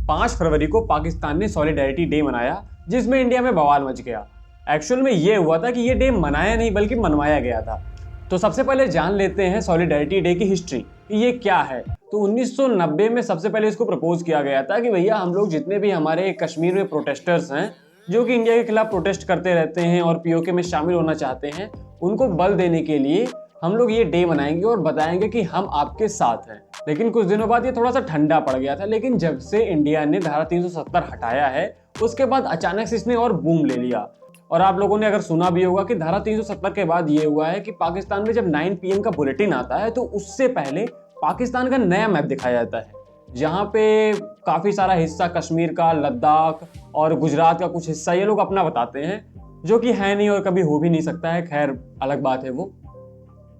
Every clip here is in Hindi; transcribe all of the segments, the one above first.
5 फरवरी को पाकिस्तान ने सॉलिडेरिटी डे मनाया, जिसमें इंडिया में बवाल मच गया। एक्चुअल में ये हुआ था कि ये डे मनाया नहीं बल्कि मनवाया गया था। तो सबसे पहले जान लेते हैं सॉलिडेरिटी डे की हिस्ट्री कि ये क्या है। तो 1990 में सबसे पहले इसको प्रपोज किया गया था कि भैया हम लोग जितने भी हमारे कश्मीर में प्रोटेस्टर्स हैं जो कि इंडिया के खिलाफ प्रोटेस्ट करते रहते हैं और पीओके में शामिल होना चाहते हैं, उनको बल देने के लिए हम लोग ये डे मनाएंगे और बताएंगे कि हम आपके साथ हैं। लेकिन कुछ दिनों बाद ये थोड़ा सा ठंडा पड़ गया था। लेकिन जब से इंडिया ने धारा 370 हटाया है उसके बाद अचानक से इसने और बूम ले लिया। और आप लोगों ने अगर सुना भी होगा कि धारा 370 के बाद ये हुआ है कि पाकिस्तान में जब 9 PM का बुलेटिन आता है तो उससे पहले पाकिस्तान का नया मैप दिखाया जाता है, जहाँ पे काफ़ी सारा हिस्सा कश्मीर का, लद्दाख और गुजरात का कुछ हिस्सा ये लोग अपना बताते हैं, जो कि है नहीं और कभी हो भी नहीं सकता है। खैर अलग बात है वो।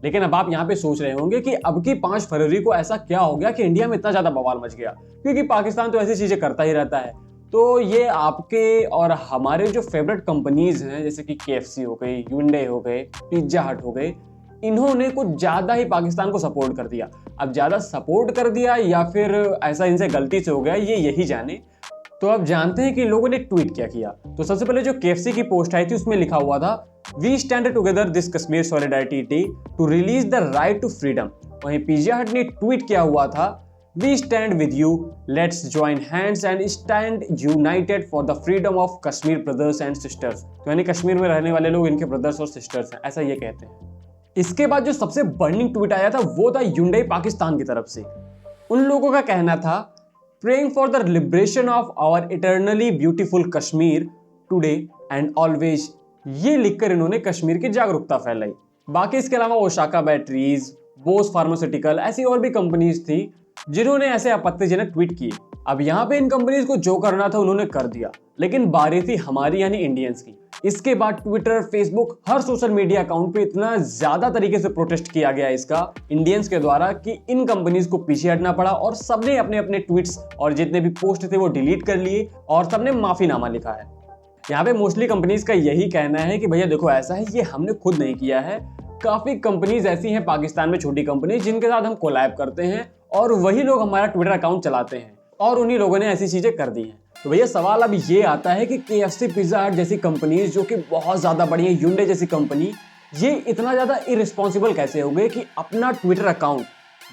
लेकिन अब आप यहाँ पे सोच रहे होंगे कि अब की 5 फरवरी को ऐसा क्या हो गया कि इंडिया में इतना ज़्यादा बवाल मच गया, क्योंकि पाकिस्तान तो ऐसी चीज़ें करता ही रहता है। तो ये आपके और हमारे जो फेवरेट कंपनीज हैं जैसे कि KFC हो गई, ह्युंडई हो गए, पिज्जा हट हो गए, इन्होंने कुछ ज़्यादा ही पाकिस्तान को सपोर्ट कर दिया। अब ज़्यादा सपोर्ट कर दिया या फिर ऐसा इनसे गलती से हो गया, ये यही जाने। तो अब जानते हैं कि लोगों ने ट्वीट क्या किया। तो सबसे पहले जो KFC की पोस्ट आई थी उसमें लिखा हुआ था, we stand together this Kashmir solidarity day to release the right to freedom. वहीं पिज्जा हट ने ट्वीट किया हुआ था, we stand with you, let's join hands and stand united for the freedom of Kashmir brothers and sisters. तो यानी कश्मीर में रहने वाले लोग इनके ब्रदर्स और सिस्टर्स हैं, ऐसा ये कहते हैं। इसके बाद जो सबसे बर्निंग ट्वीट आया था वो था ह्युंडई पाकिस्तान की तरफ से। उन लोगों का कहना था, praying for the liberation of our eternally beautiful Kashmir today and always. ये लिखकर इन्होंने कश्मीर की जागरूकता फैलाई। बाकी इसके अलावा ओसाका बैटरीज, बोस फार्मास्यूटिकल, ऐसी और भी कंपनीज थी जिन्होंने ऐसे आपत्तिजनक ट्वीट किए। अब यहाँ पे इन कंपनीज को जो करना था उन्होंने कर दिया, लेकिन बारी थी हमारी यानी इंडियंस की। इसके बाद ट्विटर, फेसबुक, हर सोशल मीडिया अकाउंट पे इतना ज्यादा तरीके से प्रोटेस्ट किया गया इसका इंडियंस के द्वारा कि इन कंपनीज को पीछे हटना पड़ा और सबने अपने अपने ट्वीट्स और जितने भी पोस्ट थे वो डिलीट कर लिए और सबने माफीनामा लिखा है। यहाँ पे मोस्टली कंपनीज का यही कहना है कि भैया देखो ऐसा है, ये हमने खुद नहीं किया है। काफी कंपनीज ऐसी हैं पाकिस्तान में, छोटी कंपनी, जिनके साथ हम कोलैब करते हैं और वही लोग हमारा ट्विटर अकाउंट चलाते हैं और उन्हीं लोगों ने ऐसी चीजें कर दी हैं। तो भैया सवाल अब ये आता है कि KFC, पिज्जा हट जैसी कंपनीज जो कि बहुत ज्यादा बड़ी है, ह्युंडई जैसी कंपनी, ये इतना ज्यादा इररिस्पॉन्सिबल कैसे हो गए कि अपना ट्विटर अकाउंट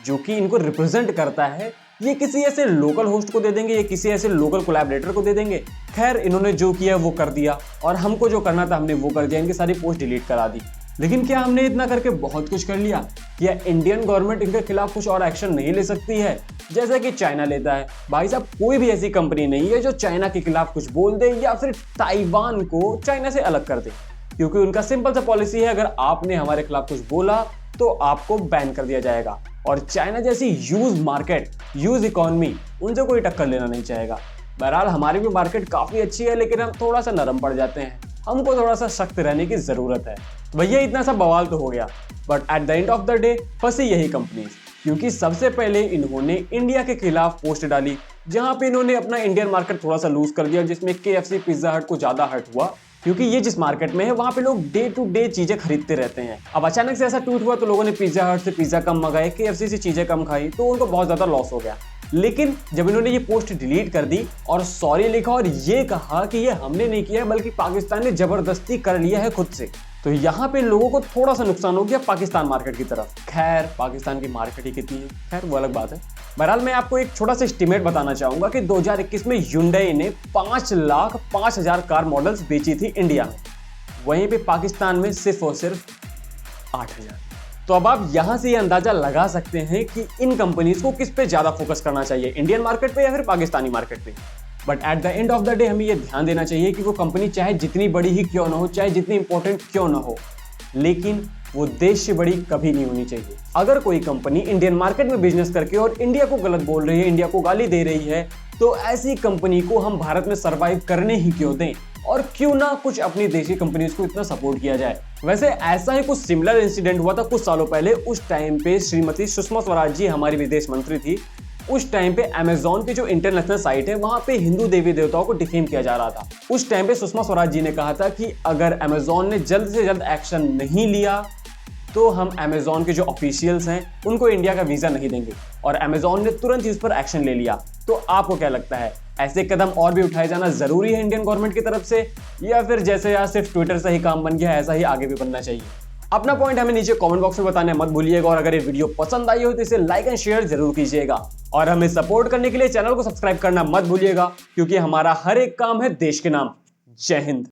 जो कि इनको रिप्रेजेंट करता है ये किसी ऐसे लोकल होस्ट को दे देंगे, ये किसी ऐसे लोकल कोलैबोरेटर को दे देंगे। खैर इन्होंने जो किया वो कर दिया और हमको जो करना था हमने वो कर दिया, इनकी सारी पोस्ट डिलीट करा दी। लेकिन क्या हमने इतना करके बहुत कुछ कर लिया? क्या इंडियन गवर्नमेंट इनके खिलाफ कुछ और एक्शन नहीं ले सकती है जैसे कि चाइना लेता है? भाई साहब कोई भी ऐसी कंपनी नहीं है जो चाइना के खिलाफ कुछ बोल दे या फिर ताइवान को चाइना से अलग कर दे, क्योंकि उनका सिंपल सा पॉलिसी है, अगर आपने हमारे खिलाफ कुछ बोला तो आपको बैन कर दिया जाएगा। और चाइना जैसी ह्यूज मार्केट, ह्यूज इकोनॉमी, उनसे कोई टक्कर लेना नहीं चाहेगा। बहरहाल हमारी भी मार्केट काफी अच्छी है, लेकिन हम थोड़ा सा नरम पड़ जाते हैं, हमको थोड़ा सा सख्त रहने की जरूरत है। भैया इतना सा बवाल तो हो गया, but at the end of the day फंसी यही कंपनीज, क्योंकि सबसे पहले इन्होंने इंडिया के खिलाफ पोस्ट डाली जहां पे इन्होंने अपना इंडियन मार्केट थोड़ा सा लूज कर दिया, जिसमें KFC, पिज्जा हट को ज्यादा हर्ट हुआ, क्योंकि ये जिस मार्केट में है वहां पे लोग डे टू डे चीजें खरीदते रहते हैं। अब अचानक से ऐसा ट्वीट हुआ तो लोगों ने पिज्जा हट से पिज्जा कम मंगाए, KFC से चीजें कम खाई, तो उनको बहुत ज्यादा लॉस हो गया। लेकिन जब इन्होंने ये पोस्ट डिलीट कर दी और सॉरी लिखा और ये कहा कि ये हमने नहीं किया बल्कि पाकिस्तान ने जबरदस्ती कर लिया है खुद से, तो यहाँ पे लोगों को थोड़ा सा नुकसान हो गया पाकिस्तान मार्केट की तरफ। खैर पाकिस्तान की मार्केट ही कितनी है, खैर वो अलग बात है। बहरहाल मैं आपको एक छोटा सा एस्टीमेट बताना चाहूंगा कि 2021 में ह्युंडई ने 5,05,000 कार मॉडल्स बेची थी इंडिया में, वहीं पे पाकिस्तान में सिर्फ और सिर्फ 8,000। तो अब आप यहां से ये अंदाजा लगा सकते हैं कि इन कंपनीज को किस पे ज्यादा फोकस करना चाहिए, इंडियन मार्केट पे या फिर पाकिस्तानी मार्केट पे। But at the end of the day हमें ये ध्यान देना चाहिए कि वो कंपनी चाहे जितनी बड़ी ही क्यों ना हो, चाहे जितनी इंपॉर्टेंट क्यों ना हो, लेकिन वो देश से बड़ी कभी नहीं होनी चाहिए। अगर कोई कंपनी इंडियन मार्केट में बिजनेस करके और इंडिया को गलत बोल रही है, इंडिया को गाली दे रही है, तो ऐसी कंपनी को हम भारत में सर्वाइव करने ही क्यों दें, और क्यों ना कुछ अपनी देशी कंपनीज को इतना सपोर्ट किया जाए। वैसे ऐसा ही कुछ सिमिलर इंसिडेंट हुआ था कुछ सालों पहले। उस टाइम पे श्रीमती सुषमा स्वराज जी हमारी विदेश मंत्री थी। उस टाइम पे अमेजोन की जो इंटरनेशनल साइट है वहां पे हिंदू देवी देवताओं को डिफेम किया जा रहा था। उस टाइम पे सुषमा स्वराज जी ने कहा था कि अगर अमेजोन ने जल्द से जल्द एक्शन नहीं लिया तो हम अमेजोन के जो ऑफिशियल्स हैं उनको इंडिया का वीजा नहीं देंगे, और अमेजोन ने तुरंत ही उस पर एक्शन ले लिया। तो आपको क्या लगता है, ऐसे कदम और भी उठाए जाना जरूरी है इंडियन गवर्नमेंट की तरफ से, या फिर जैसे यार सिर्फ ट्विटर से ही काम बन गया ऐसा ही आगे भी बनना चाहिए? अपना पॉइंट हमें नीचे कमेंट बॉक्स में बताना मत भूलिएगा, और अगर ये वीडियो पसंद आई हो तो इसे लाइक एंड शेयर जरूर कीजिएगा, और हमें सपोर्ट करने के लिए चैनल को सब्सक्राइब करना मत भूलिएगा, क्योंकि हमारा हर एक काम है देश के नाम। जय हिंद।